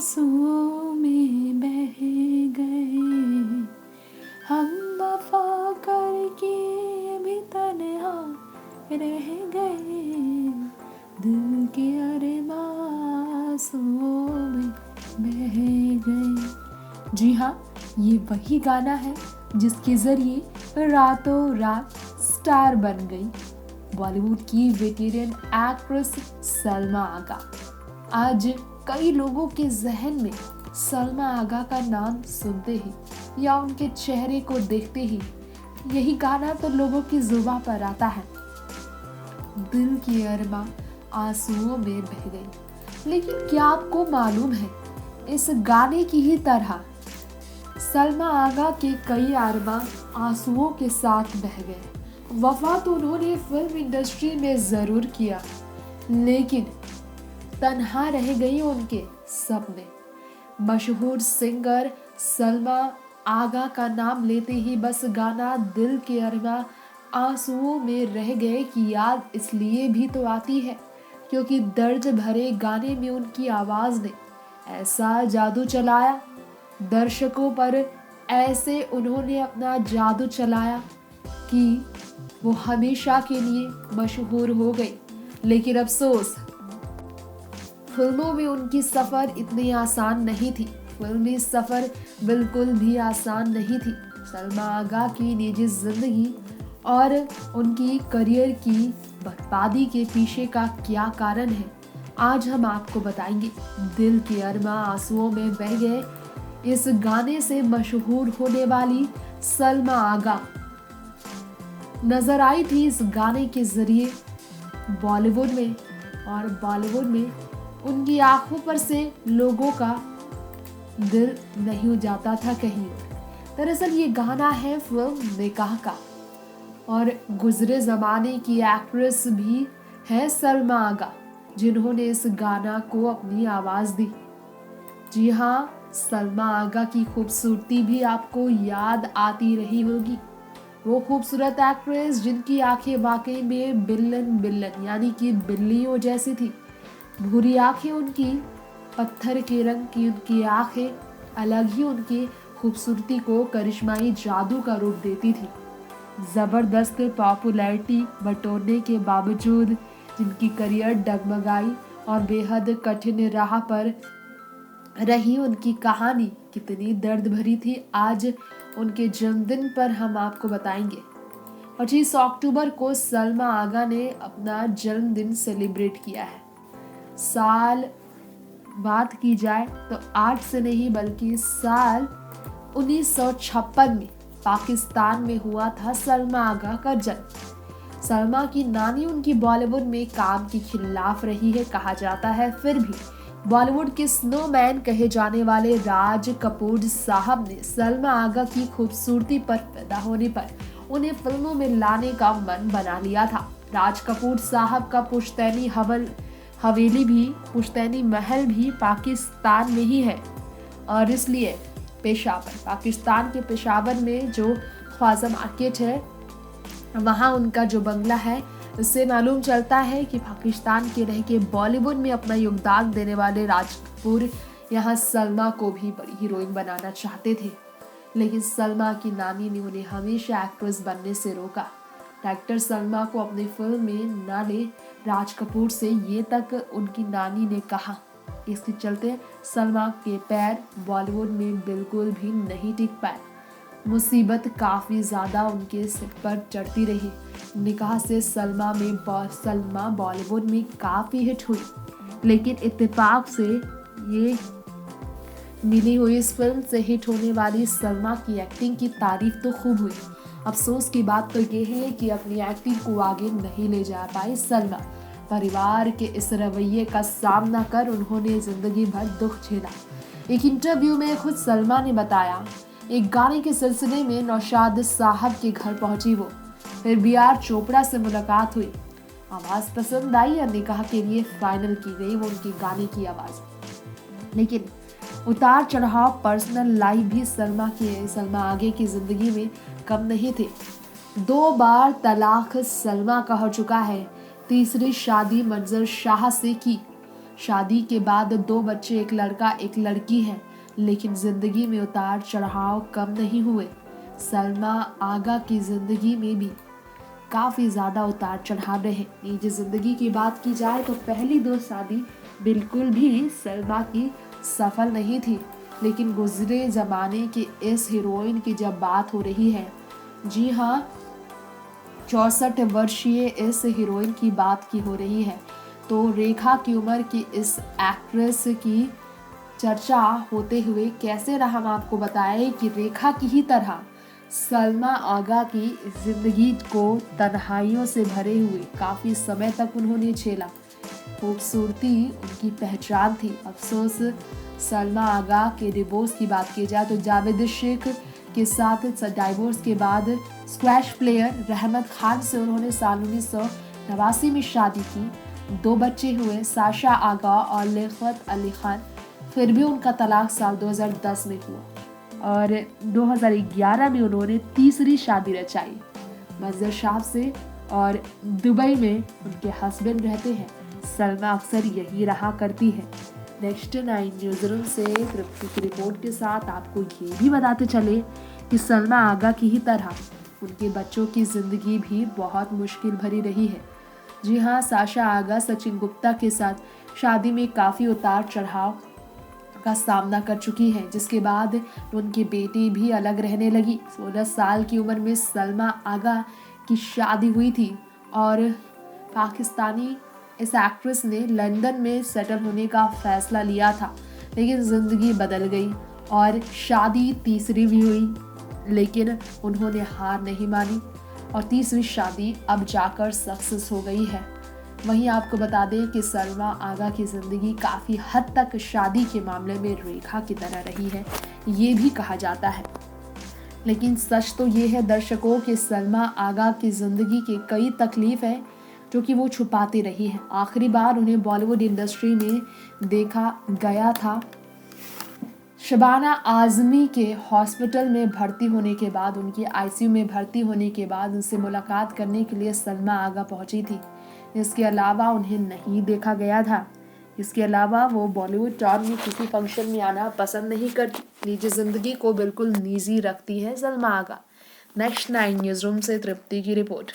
आंसुओं में बह गए, हम वफा करके भी तन्हा रह गए, दिल के अरमां आंसुओं में बह गए। जी हाँ, ये वही गाना है जिसके जरिए रातों रात स्टार बन गई बॉलीवुड की वेटेरियन एक्ट्रेस सलमा आगा। आज कई लोगों के जहन में सलमा आगा का नाम सुनते ही या उनके चेहरे को देखते ही यही गाना तो लोगों की जुबान पर आता है, दिल की अरमां आंसुओं में बह गई। लेकिन क्या आपको मालूम है, इस गाने की ही तरह सलमा आगा के कई अरमां आंसुओं के साथ बह गए। वफा तो उन्होंने फिल्म इंडस्ट्री में जरूर किया, लेकिन तन्हा रह गई उनके सपने। मशहूर सिंगर सलमा आगा का नाम लेते ही बस गाना दिल के अरमां आंसुओं में रह गए की याद इसलिए भी तो आती है क्योंकि दर्द भरे गाने में उनकी आवाज ने ऐसा जादू चलाया, दर्शकों पर ऐसे उन्होंने अपना जादू चलाया कि वो हमेशा के लिए मशहूर हो गई। लेकिन अफसोस, फिल्मों में उनकी सफर इतनी आसान नहीं थी। फिल्मी सफर बिल्कुल भी आसान नहीं थी। सलमा आगा की निजी जिंदगी और उनकी करियर की बर्बादी के पीछे का क्या कारण है, आज हम आपको बताएंगे। दिल के अरमां आंसुओं में बह गए, इस गाने से मशहूर होने वाली सलमा आगा नजर आई थी इस गाने के जरिए बॉलीवुड में, और बॉलीवुड में उनकी आंखों पर से लोगों का दिल नहीं हो जाता था कहीं। दरअसल ये गाना है फिल्म निकाह का, और गुजरे जमाने की एक्ट्रेस भी है सलमा आगा जिन्होंने इस गाना को अपनी आवाज दी। जी हाँ, सलमा आगा की खूबसूरती भी आपको याद आती रही होगी। वो खूबसूरत एक्ट्रेस जिनकी आंखें वाकई में बिल्लन बिल्लन यानी कि बिल्लियों जैसी थी। भूरी आंखें उनकी, पत्थर के रंग की उनकी आंखें अलग ही उनकी खूबसूरती को करिश्माई जादू का रूप देती थी। जबरदस्त पॉपुलैरिटी बटोरने के बावजूद जिनकी करियर डगमगाई और बेहद कठिन राह पर रही उनकी कहानी कितनी दर्द भरी थी, आज उनके जन्मदिन पर हम आपको बताएंगे। 25 अक्टूबर को सलमा आगा ने अपना जन्मदिन सेलिब्रेट किया है। साल बात की जाए तो 8 से नहीं बल्कि साल 1956 में पाकिस्तान में हुआ था सलमा आगा का जन्म। सलमा की नानी उनकी बॉलीवुड में काम के खिलाफ रही है कहा जाता है, फिर भी बॉलीवुड के स्नोमैन कहे जाने वाले राज कपूर साहब ने सलमा आगा की खूबसूरती पर पैदा होने पर उन्हें फिल्मों में लाने का मन बना लिया था। राज कपूर साहब का पुश्तैनी हवेली भी, पुश्तैनी महल भी पाकिस्तान में ही है, और इसलिए पाकिस्तान के पेशावर में जो ख्वाजा मार्केट है, वहाँ उनका जो बंगला है, इससे मालूम चलता है कि पाकिस्तान के रह के बॉलीवुड में अपना योगदान देने वाले राज कपूर यहाँ सलमा को भी बड़ी हीरोइन बनाना चाहते थे, लेकिन सलमा की नानी ने उन्हें हमेशा एक्ट्रेस बनने से रोका। डायरेक्टर सलमा को अपनी फिल्म में ना ले, राज कपूर से ये तक उनकी नानी ने कहा। इसके चलते सलमा के पैर बॉलीवुड में बिल्कुल भी नहीं टिक पाए। मुसीबत काफ़ी ज़्यादा उनके सिर पर चढ़ती रही। निकाह से सलमा बॉलीवुड में काफ़ी हिट हुई, लेकिन इत्तेफाक से ये मिली हुई इस फिल्म से हिट होने वाली सलमा की एक्टिंग की तारीफ तो खूब हुई। अफसोस की बात तो ये है कि अपनी एक्टिंग को आगे नहीं ले जा पाई सलमा। परिवार के इस रवैये का सामना कर उन्होंने जिंदगी भर दुख झेला। एक इंटरव्यू में खुद सलमा ने बताया, एक गाने के सिलसिले में नौशाद साहब के घर पहुंची वो, फिर बी.आर. चोपड़ा से मुलाकात हुई, आवाज़ पसंद आई और निकाह के लिए फाइनल की गई वो उनकी गाने की आवाज़। लेकिन उतार चढ़ाव पर्सनल लाइफ भी सलमा आगे की जिंदगी में कम नहीं थे। 2 बार तलाक सलमा का हो चुका है, तीसरी शादी मंजर शाह से की। शादी के बाद 2 बच्चे, एक लड़का एक लड़की है, लेकिन जिंदगी में उतार चढ़ाव कम नहीं हुए। सलमा आगा की जिंदगी में भी काफ़ी ज़्यादा उतार चढ़ाव रहे। निजी ज़िंदगी की बात की जाए तो पहली 2 शादी बिल्कुल भी सलमा की सफल नहीं थी, लेकिन गुजरे ज़माने की इस हीरोइन की जब बात हो रही है, जी हाँ, 64 वर्षीय इस हीरोइन की बात की हो रही है, तो रेखा की उम्र की इस एक्ट्रेस की चर्चा होते हुए कैसे रहा हम आपको बताएं कि रेखा की ही तरह सलमा आगा की जिंदगी को तन्हाइयों से भरे हुए काफ़ी समय तक उन्होंने झेला। खूबसूरती उनकी पहचान थी। अफसोस, सलमा आगा के डिवोर्स की बात की जाए तो जावेद शेख के साथ डाइवोर्स के बाद स्क्वैश प्लेयर रहमत खान से उन्होंने साल 1989 में शादी की। 2 बच्चे हुए, साशा आगा और लियाकत अली खान। फिर भी उनका तलाक साल 2010 में हुआ और 2011 में उन्होंने तीसरी शादी रचाई मजहर शाह से और दुबई में उनके हस्बैंड रहते हैं। सलमा अक्सर यही रहा करती है। नेक्स्ट 9 न्यूज़रूम से तृप्ति की रिपोर्ट के साथ आपको ये भी बताते चले कि सलमा आगा की ही तरह उनके बच्चों की ज़िंदगी भी बहुत मुश्किल भरी रही है। जी हाँ, साशा आगा सचिन गुप्ता के साथ शादी में काफ़ी उतार चढ़ाव का सामना कर चुकी है, जिसके बाद उनकी बेटी भी अलग रहने लगी। 16 साल की उम्र में सलमा आगा की शादी हुई थी और पाकिस्तानी इस एक्ट्रेस ने लंदन में सेटल होने का फैसला लिया था, लेकिन ज़िंदगी बदल गई और शादी तीसरी भी हुई, लेकिन उन्होंने हार नहीं मानी और तीसरी शादी अब जाकर सक्सेस हो गई है। वहीं आपको बता दें कि सलमा आगा की ज़िंदगी काफ़ी हद तक शादी के मामले में रेखा की तरह रही है, ये भी कहा जाता है। लेकिन सच तो ये है दर्शकों कि सलमा आगा की ज़िंदगी की कई तकलीफ़ है जो कि वो छुपाती रही है। आखिरी बार उन्हें बॉलीवुड इंडस्ट्री में देखा गया था शबाना आज़मी के हॉस्पिटल में भर्ती होने के बाद। उनकी आईसीयू में भर्ती होने के बाद उनसे मुलाकात करने के लिए सलमा आगा पहुंची थी। इसके अलावा उन्हें नहीं देखा गया था। इसके अलावा वो बॉलीवुड टॉर में किसी फंक्शन में आना पसंद नहीं करती। निजी ज़िंदगी को बिल्कुल निजी रखती है सलमा आगा। नेक्स्ट 9 न्यूज़रूम से तृप्ति की रिपोर्ट।